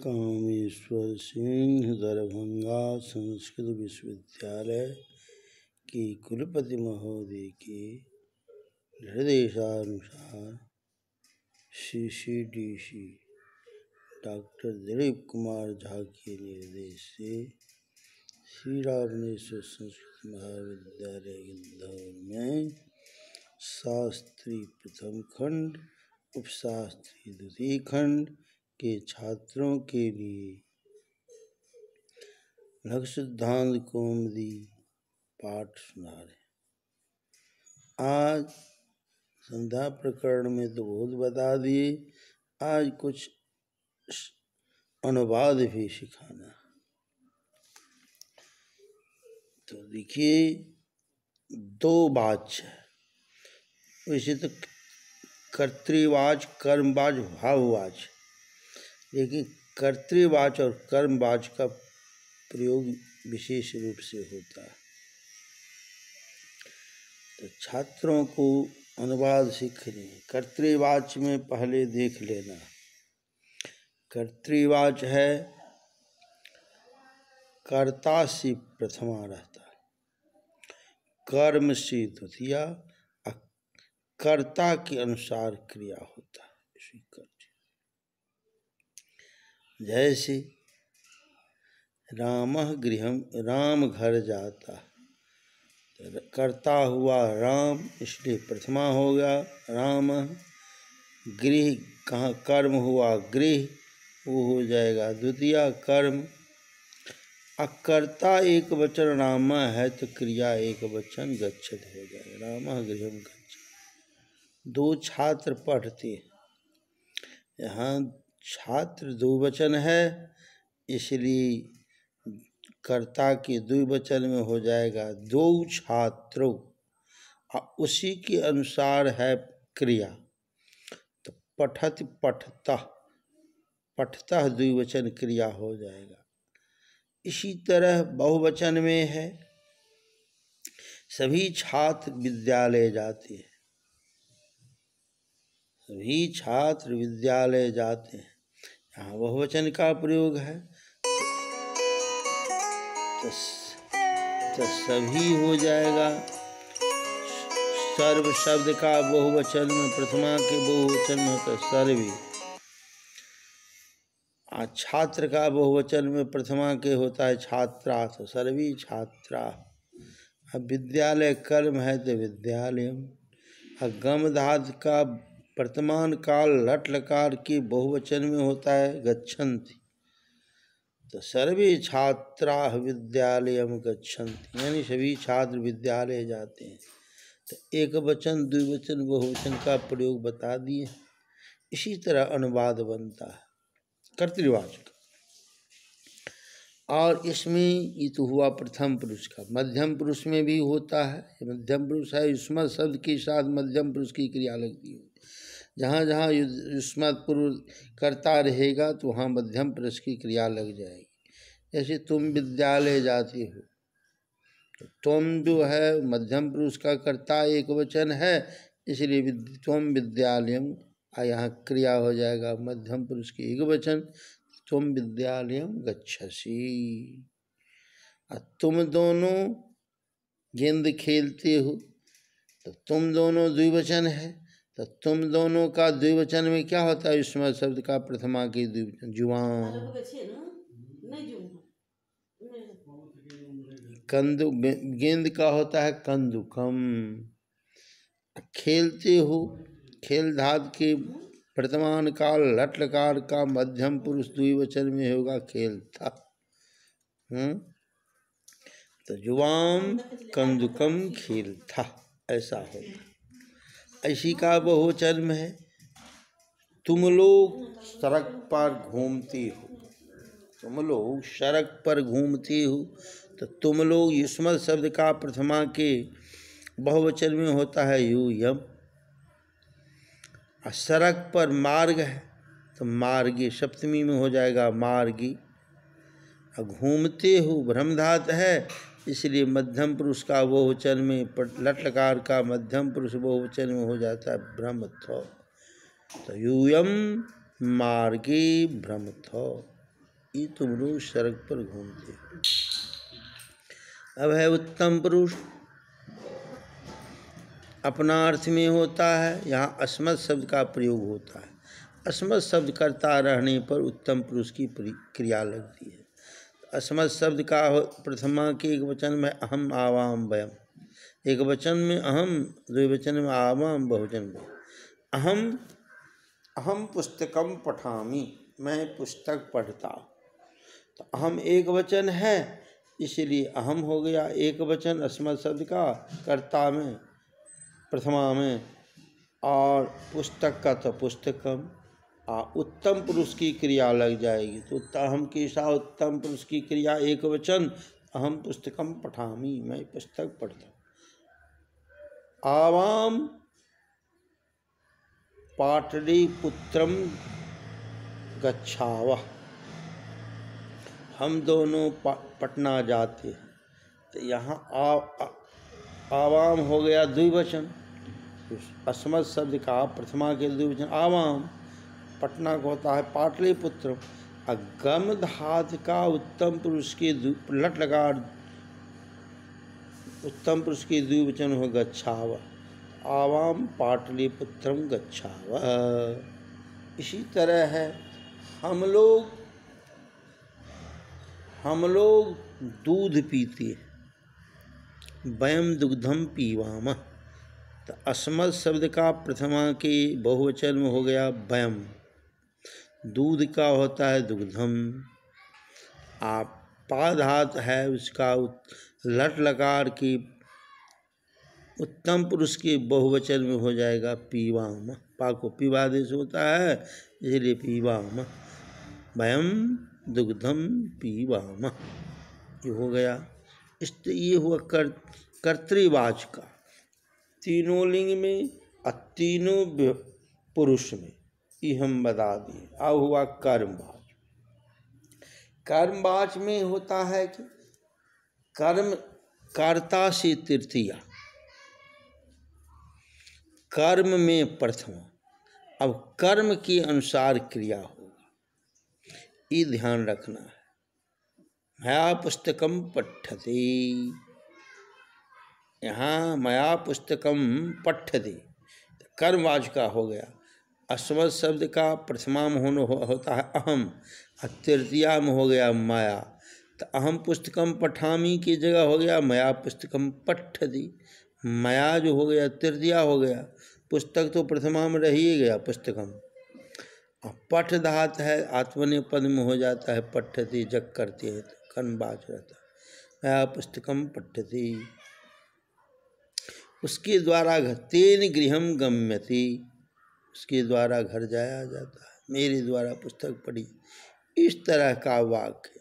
कामेश्वर सिंह दरभंगा संस्कृत विश्वविद्यालय की कुलपति महोदय के निर्देशानुसार CCDC डॉक्टर दिलीप कुमार झा के निर्देश से श्री रामनेश्वर संस्कृत महाविद्यालय इंदौर में शास्त्री प्रथम खंड उपशास्त्री द्वितीय खंड के छात्रों के लिए लघु सिद्धांत कौमुदी पाठ सुना रहे। आज संध्या प्रकरण में तो बहुत बता दिए, आज कुछ अनुवाद भी सिखाना। तो देखिए, दो वाच्य है, वैसे तो कर्तृवाच, कर्मवाच, भाववाच, लेकिन कर्तृवाच और कर्मवाच का प्रयोग विशेष रूप से होता है। तो छात्रों को अनुवाद सीखने कर्तृवाच में पहले देख लेना। कर्तृवाच है कर्ता से प्रथमा रहता है, कर्म से द्वितीया, कर्ता के अनुसार क्रिया होता है। जैसे रामः गृहम, राम घर जाता, कर्ता हुआ राम, इसलिए प्रथमा हो गया राम। गृह कहाँ कर्म हुआ गृह, वो हो जाएगा द्वितीया कर्म। अकर्ता एक वचन राम है तो क्रिया एक वचन गच्छत हो जाएगा, रामः गृहम गच्छति। दो छात्र पढ़ते हैं, यहाँ छात्र दो वचन है, इसलिए कर्ता के द्विवचन में हो जाएगा दो छात्रों, उसी के अनुसार है क्रिया। तो पठति पठतः, पठतः द्विवचन क्रिया हो जाएगा। इसी तरह बहुवचन में है सभी छात्र विद्यालय जाते हैं, सभी छात्र विद्यालय जाते हैं, यहाँ बहुवचन का प्रयोग है तो सभी हो जाएगा। सर्व शब्द का बहुवचन में प्रथमा के बहुवचन में होता है सर्वी, छात्र का बहुवचन में प्रथमा के होता है छात्रा, तो सर्वी छात्रा। अब विद्यालय कर्म है तो विद्यालयम। अब गम धातु का वर्तमान काल लट लकार के बहुवचन में होता है गच्छन्ति, तो सर्वे छात्रा विद्यालयम गच्छन्ति, यानी सभी छात्र विद्यालय जाते हैं। तो एक वचन द्विवचन बहुवचन का प्रयोग बता दिए। इसी तरह अनुवाद बनता है कर्तृवाचक। और इसमें ये तो हुआ प्रथम पुरुष का। मध्यम पुरुष में भी होता है, मध्यम पुरुष है, युष्मत् शब्द के साथ मध्यम पुरुष की क्रिया लगती है। जहाँ जहाँ युष्मत् पुरुष करता रहेगा तो वहाँ मध्यम पुरुष की क्रिया लग जाएगी। जैसे तुम विद्यालय जाते हो, तो तुम जो है मध्यम पुरुष का कर्ता एक वचन है, इसलिए तुम विद्यालयम, यहाँ क्रिया हो जाएगा मध्यम पुरुष की एक वचन, तुम विद्यालयम गच्छसि। तुम दोनों गेंद खेलते हो, तो तुम दोनों द्विवचन है, तो तुम दोनों का द्विवचन में क्या होता है, युष्मत् शब्द का प्रथमा के द्विवचन जुआम। कंदु, गेंद का होता है कंदुकम। खेलते हो, खेल धातु के वर्तमान काल लट लकार का मध्यम पुरुष द्विवचन में होगा खेलता। तो जुवाम कंदुकम खेलता, ऐसा होता। ऐसी का बहुवचन में है तुम लोग सड़क पर घूमते हो, तुम लोग सड़क पर घूमते हो, तो तुम लोग युष्मत् शब्द का प्रथमा के बहुवचन में होता है यूयम। सड़क पर मार्ग है तो मार्गी, सप्तमी में हो जाएगा मार्गी। घूमते हो ब्रह्मधात है, इसलिए मध्यम पुरुष का बहुवचन में लट लकार का मध्यम पुरुष बहुवचन में हो जाता है ब्रह्मथो, तो यूयम मार्गे ब्रह्मथो। ये तुम रोज सड़क पर घूमते हो। अब है उत्तम पुरुष, अपना अर्थ में होता है, यहाँ अस्मत् शब्द का प्रयोग होता है। अस्मत् शब्द करता रहने पर उत्तम पुरुष की क्रिया लगती है। अस्मत् शब्द का प्रथमा के एक वचन में अहम आवाम वयम, एक वचन में अहम, द्विवचन में आवाम, बहुवचन में अहम। अहम पुस्तकम पठामि, मैं पुस्तक पढ़ता। तो अहम एक वचन है, इसलिए अहम हो गया एक वचन अस्मत् शब्द का कर्ता में प्रथमा में, और पुस्तक का तो पुस्तकम। उत्तम पुरुष की क्रिया लग जाएगी तो अहम के साथ उत्तम पुरुष की क्रिया एक वचन, अहम पुस्तकम पठामि, मैं पुस्तक पढ़ता। आवाम पाटलिपुत्रम गच्छावः, हम दोनों पटना जाते हैं। तो यहाँ आवाम हो गया द्विवचन, अस्मत् शब्द का प्रथमा के द्विवचन आवाम, पटना को होता है पाटलिपुत्र। गम धातु का उत्तम पुरुष के लट लगा, उत्तम पुरुष के द्विवचन हो गच्छाव, आवाम पाटलिपुत्रम गच्छाव। इसी तरह है हम लोग दूध पीते, वयम दुग्धम पीवामः। तो अस्मत् शब्द का प्रथमा के बहुवचन में हो गया वयम, दूध का होता है दुग्धम। पाधात है उसका लट लकार की उत्तम पुरुष के बहुवचन में हो जाएगा पीवाम, पा को पीवादेश होता है इसलिए पीवाम, वयम दुग्धम पीवाम, ये हो गया। ये हुआ कर्तृवाच का, तीनों लिंग में और तीनों पुरुष में, ये हम बता दिए। अब हुआ कर्मवाच। कर्मवाच में होता है कि कर्म कर्ता से तृतीया, कर्म में प्रथमा। अब कर्म के अनुसार क्रिया होगा, ये ध्यान रखना है। मया पुस्तकम पठ्यते, यहाँ मया पुस्तकम पठ्यते कर्मवाच का हो गया। अस्मत् शब्द का प्रथमा में होता है अहम, और तृतीया में हो गया माया। तो अहम पुस्तकम पठामी की जगह हो गया मया पुस्तकम पठ्यते। मया जो हो गया तृतीया हो गया, पुस्तक तो प्रथमा में रह ही गया पुस्तकम। पठ धात है आत्मनेपद में हो जाता है पठ्यते, जग करते हैं तो कर्मवाच रहता है। मया पुस्तकम पठ्यते, उसके द्वारा तेन गृहम गम्यते, उसके द्वारा घर जाया जाता है, मेरे द्वारा पुस्तक पढ़ी। इस तरह का वाक्य,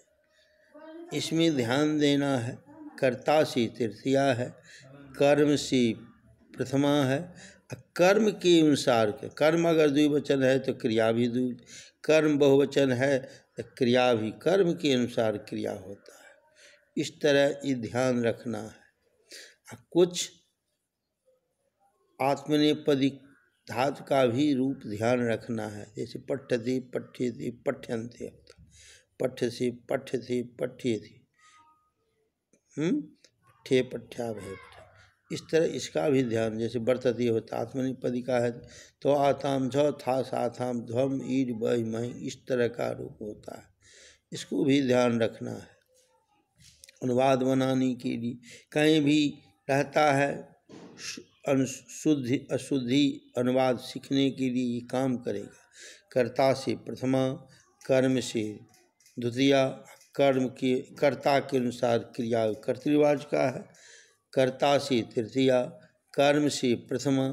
इसमें ध्यान देना है। कर्ता से तृतीया है, कर्म से प्रथमा है, कर्म के अनुसार के, कर्म अगर द्विवचन है तो क्रिया भी कर्म बहुवचन है तो क्रिया भी कर्म के अनुसार क्रिया होता है। इस तरह ये ध्यान रखना है। कुछ आत्मनेपदी धातु का भी रूप ध्यान रखना है, जैसे पठ्यते पठ्यते पठ्यन्ते, पठ्य से पठ्यते पठ्यते, पठ्ये पठ्याभय, इस तरह इसका भी ध्यान। जैसे वर्तते होता आत्मनेपदी का है तो आताम झ था साथाम ध्वम ईड बह मही, इस तरह का रूप होता है, इसको भी ध्यान रखना है। अनुवाद बनाने के लिए कहीं भी रहता है शुद्धि अशुद्धि, अनुवाद सीखने के लिए ये काम करेगा। कर्ता से प्रथमा, कर्म से द्वितीया, कर्म के कर्ता के अनुसार क्रिया कर्तृवाच का है। कर्ता से तृतीया, कर्म से प्रथमा,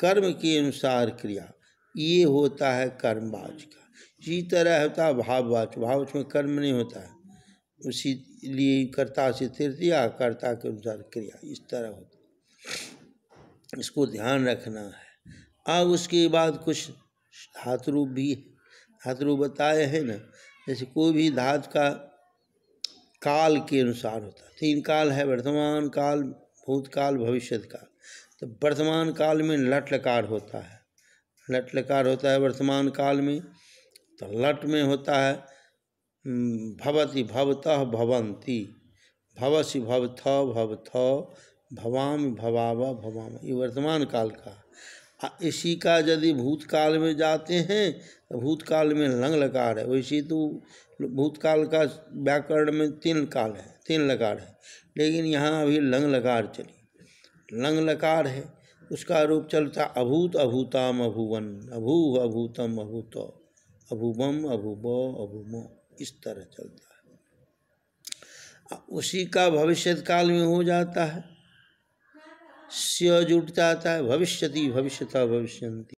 कर्म के अनुसार क्रिया, ये होता है कर्मवाच का। इसी तरह होता है भाववाच, भाववाच में कर्म नहीं होता है, उसी लिए कर्ता से तृतीया, कर्ता के अनुसार क्रिया, इस तरह होता है, इसको ध्यान रखना है। अब उसके बाद कुछ धातु रूप भी, धातु रूप बताए हैं ना, जैसे कोई भी धातु का काल के अनुसार होता है। 3 काल है, वर्तमान काल, भूतकाल, भविष्यत काल। तो वर्तमान काल में लट लकार होता है, लट लकार होता है वर्तमान काल में। तो लट में होता है भवति भवतः भवन्ति, भवसि भवथ भवथ, भवामि भवाव भवाम, ये वर्तमान काल का। इसी का यदि भूतकाल में जाते हैं तो भूतकाल में लंग लकार है। वैसे तो भूतकाल का व्याकरण में 3 काल है, 3 लकार है, लेकिन यहाँ अभी लंग लकार चली। लंग लकार है, उसका रूप चलता अभूत अभूताम अभुवन, अभू अभूतम अभूत, अभुवम अभुव अभुमो, इस तरह चलता है। उसी का भविष्य काल में हो जाता है, स्य जुट जाता है, भविष्यति भविष्यता भविष्यन्ति।